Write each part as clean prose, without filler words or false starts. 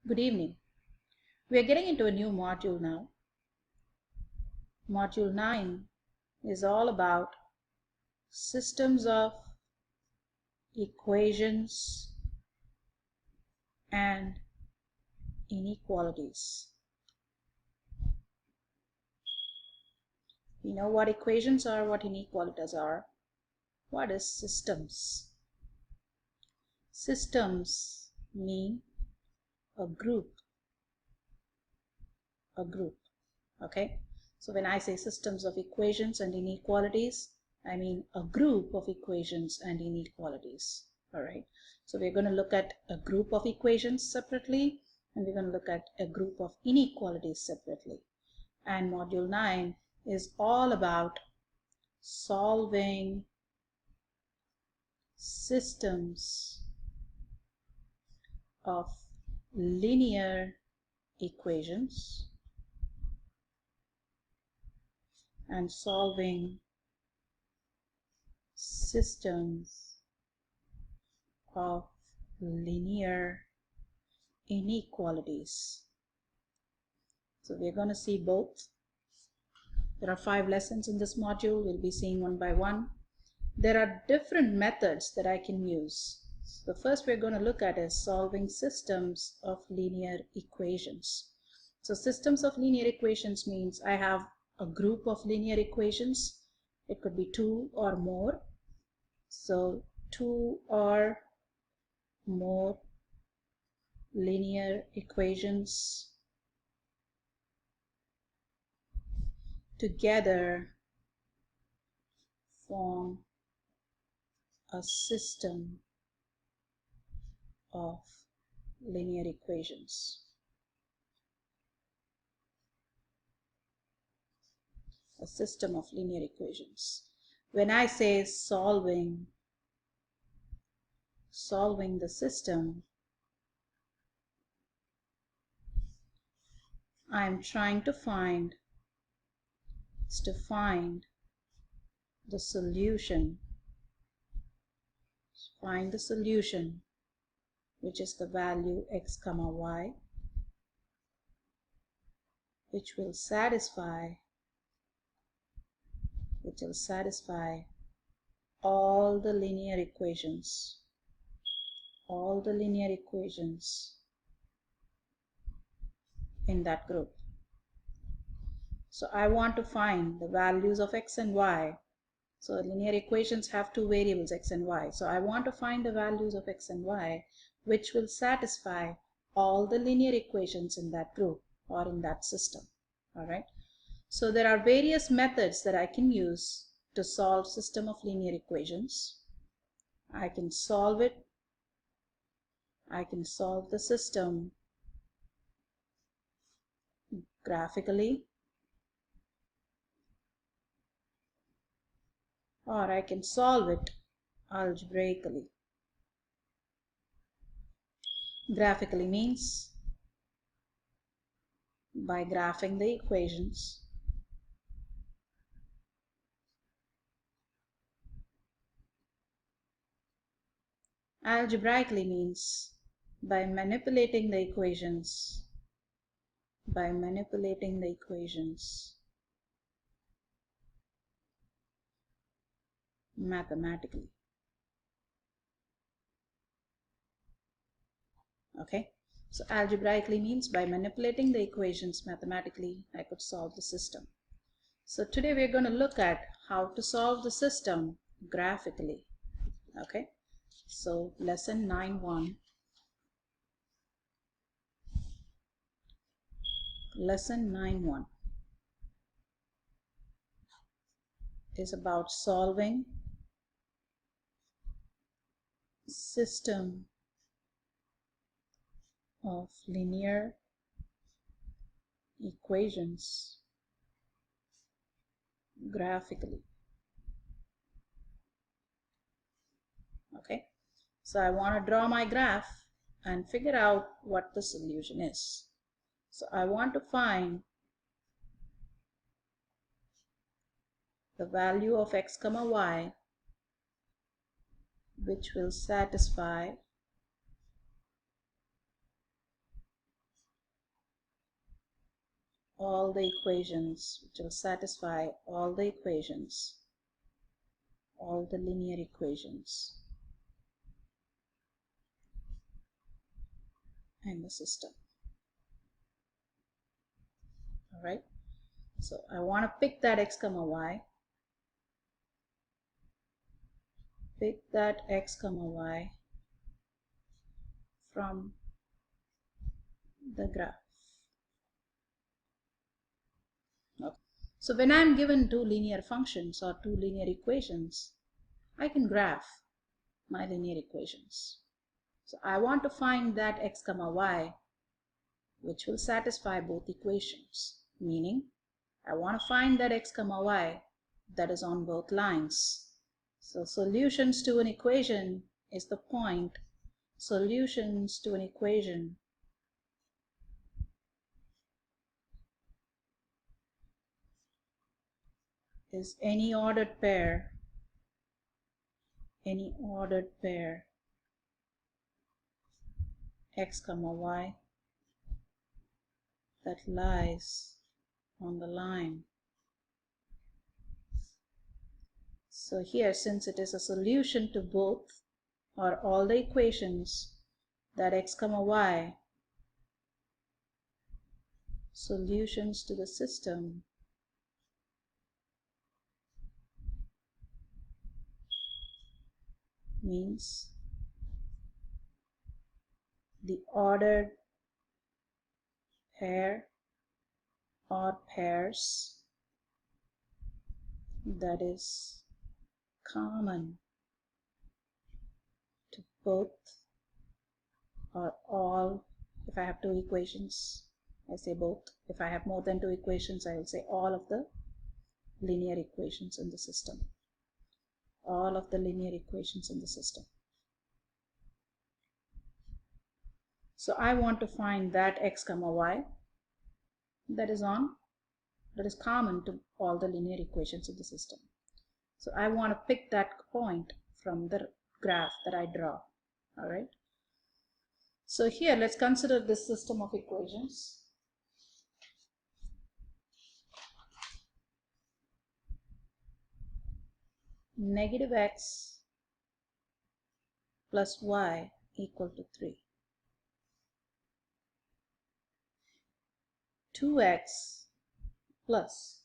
Good evening. We are getting into a new module now. Module 9 is all about systems of equations and inequalities. We know what equations are, what inequalities are. What is systems? Systems mean a group. Okay? So when I say systems of equations and inequalities, I mean a group of equations and inequalities. All right. So we're going to look at a group of equations separately, and we're going to look at a group of inequalities separately. And module 9 is all about solving systems of linear equations and solving systems of linear inequalities. So we're going to see both. There are 5 lessons in this module. We'll be seeing one by one. There are different methods that I can use. So the first we're going to look at is solving systems of linear equations. So systems of linear equations means I have a group of linear equations. It could be 2 or more. So 2 or more linear equations together form a system of linear equations. A system of linear equations. When I say solving the system, I'm trying to find the solution. Find the solution, which is the value x comma y, which will satisfy all the linear equations in that group. So I want to find the values of x and y. So linear equations have 2 variables, x and y. So I want to find the values of x and y which will satisfy all the linear equations in that group or in that system. All right. So there are various methods that I can use to solve system of linear equations. I can solve the system graphically, or I can solve it algebraically. Graphically means by graphing the equations. Algebraically means by manipulating the equations mathematically. Okay, so algebraically means by manipulating the equations mathematically, I could solve the system. So today we're going to look at how to solve the system graphically. Okay, so lesson 9.1. Lesson 9.1 is about solving system of linear equations graphically. Okay, so I want to draw my graph and figure out what the solution is. So I want to find the value of x comma y which will satisfy all the equations, which will satisfy all the equations, all the linear equations in the system. All right, so I want to pick that x comma y, pick that x comma y from the graph. Okay. So when I'm given two linear functions or two linear equations, I can graph my linear equations. So I want to find that x comma y which will satisfy both equations, meaning I want to find that x comma y that is on both lines. So solutions to an equation is the point. Solutions to an equation is any ordered pair x comma y that lies on the line. So here, since it is a solution to both or all the equations, that x comma y, solutions to the system, means the ordered pair or pairs that is common to both or all. If I have two equations, I say both. If I have more than two equations, I will say all of the linear equations in the system. All of the linear equations in the system. So I want to find that x comma y that is common to all the linear equations in the system. So I want to pick that point from the graph that I draw. All right. So here let's consider this system of equations. Negative x plus y equal to 3. 2x plus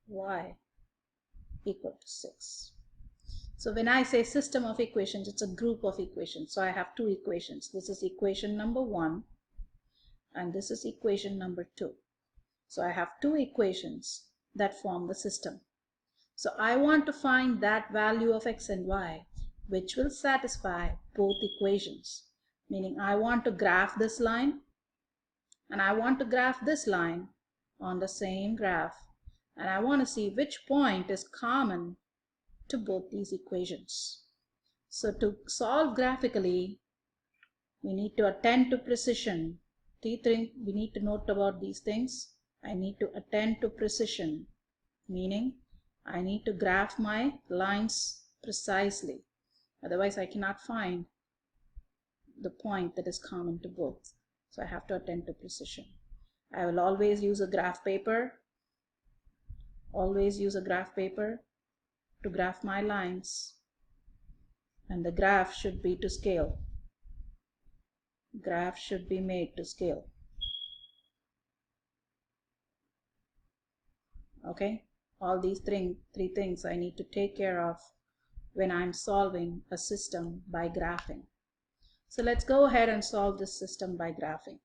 y equal to 6. So when I say system of equations, it's a group of equations. So I have two equations. This is equation number 1 and this is equation number 2. So I have two equations that form the system. So I want to find that value of x and y which will satisfy both equations. Meaning I want to graph this line and I want to graph this line on the same graph, and I want to see which point is common to both these equations. So to solve graphically, we need to attend to precision. We need to note about these things. I need to attend to precision, meaning I need to graph my lines precisely. Otherwise, I cannot find the point that is common to both. So I have to attend to precision. I will always use a graph paper. Always use a graph paper to graph my lines. And the graph should be to scale. Graph should be made to scale. Okay? All these three things I need to take care of when I'm solving a system by graphing. So let's go ahead and solve this system by graphing.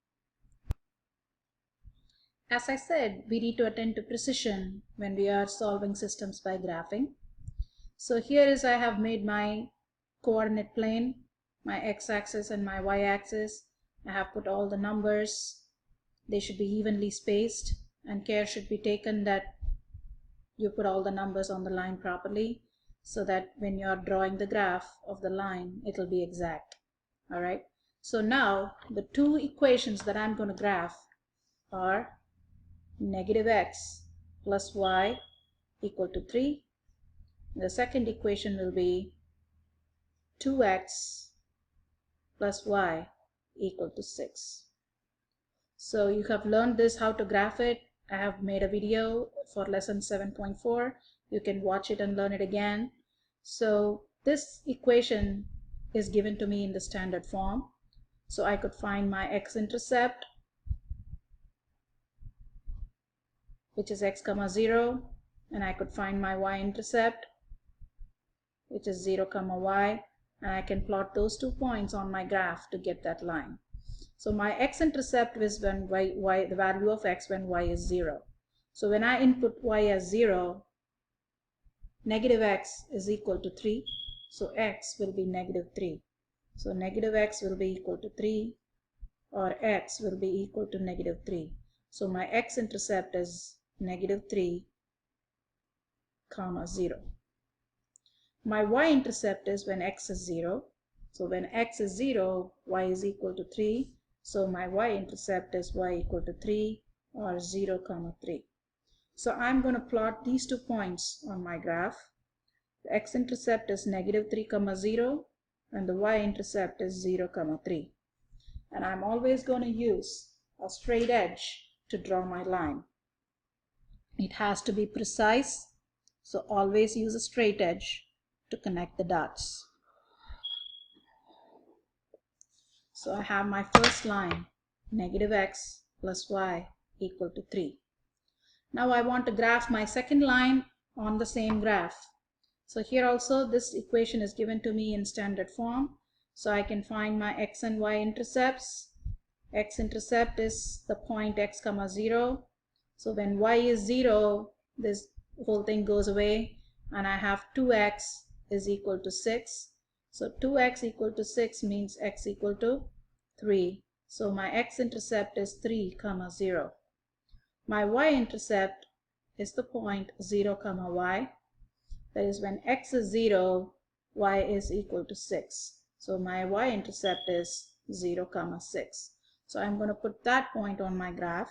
As I said, we need to attend to precision when we are solving systems by graphing. So here is I have made my coordinate plane, my x-axis and my y-axis. I have put all the numbers. They should be evenly spaced, and care should be taken that you put all the numbers on the line properly so that when you are drawing the graph of the line, it will be exact. All right. So now the two equations that I'm going to graph are negative x plus y equal to 3. The second equation will be 2x plus y equal to 6. So you have learned this, how to graph it. I have made a video for lesson 7.4. You can watch it and learn it again. So this equation is given to me in the standard form. So I could find my x-intercept, which is x comma 0, and I could find my y-intercept, which is 0 comma y, and I can plot those 2 points on my graph to get that line. So my x-intercept is when y, the value of x when y is 0. So when I input y as 0, negative x is equal to 3. So x will be negative 3. So negative x will be equal to 3, or x will be equal to negative 3. So my x-intercept is negative 3 comma 0. My y-intercept is when x is 0. So when x is 0, y is equal to 3. So my y-intercept is y equal to 3 or 0 comma 3. So I'm going to plot these 2 points on my graph. The x-intercept is negative 3 comma 0 and the y-intercept is 0 comma 3. And I'm always going to use a straight edge to draw my line. It has to be precise, so always use a straight edge to connect the dots. So I have my first line, negative x plus y equal to 3. Now I want to graph my second line on the same graph. So here also this equation is given to me in standard form. So I can find my x and y intercepts. X-intercept is the point x comma 0. So when y is 0, this whole thing goes away and I have 2x is equal to 6. So 2x equal to 6 means x equal to 3. So my x-intercept is 3 comma 0. My y-intercept is the point 0 comma y. That is when x is 0, y is equal to 6. So my y-intercept is 0 comma 6. So I'm going to put that point on my graph.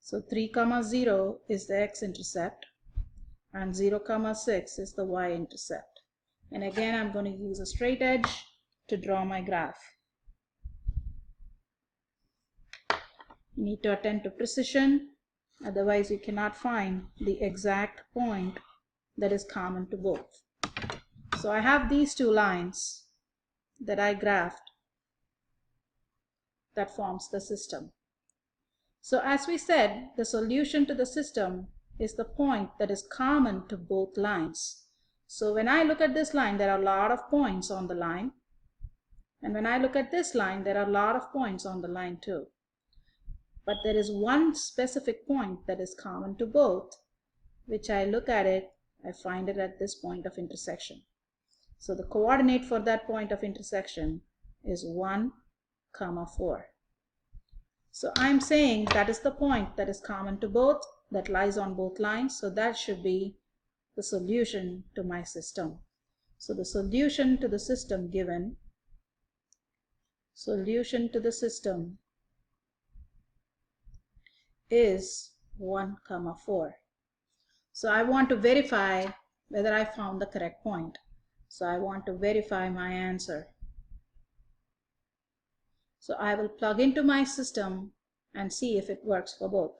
So 3 comma 0 is the x-intercept and 0 comma 6 is the y-intercept. And again I'm going to use a straight edge to draw my graph. You need to attend to precision, otherwise you cannot find the exact point that is common to both. So I have these 2 lines that I graphed that forms the system. So as we said, the solution to the system is the point that is common to both lines. So when I look at this line, there are a lot of points on the line. And when I look at this line, there are a lot of points on the line too. But there is one specific point that is common to both, which I look at it, I find it at this point of intersection. So the coordinate for that point of intersection is 1, 4. So I'm saying that is the point that is common to both, that lies on both lines. So that should be the solution to my system. So the solution to the system given, solution to the system is 1, 4. So I want to verify whether I found the correct point. So I want to verify my answer. So I will plug into my system and see if it works for both.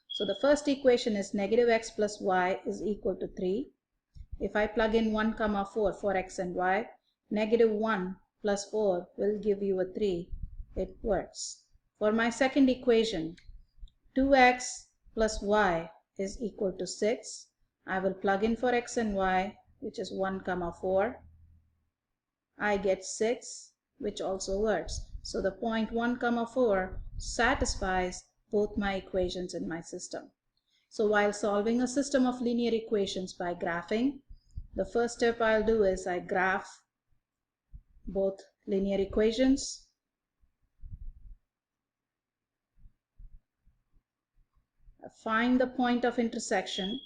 So the first equation is negative x plus y is equal to 3. If I plug in 1, 4 for x and y, negative 1 plus 4 will give you a 3. It works. For my second equation, 2x plus y is equal to 6. I will plug in for x and y, which is 1, 4. I get 6, which also works. So the point 1, 4 satisfies both my equations in my system. So while solving a system of linear equations by graphing, the first step I'll do is I graph both linear equations. I find the point of intersection.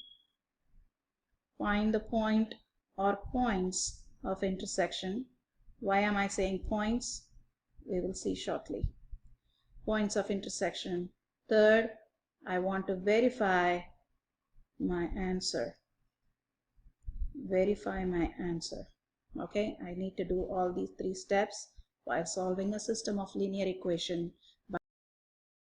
Find the point or points of intersection. Why am I saying points? We will see shortly. Points of intersection. Third, I want to verify my answer. Verify my answer. Okay, I need to do all these 3 steps while solving a system of linear equation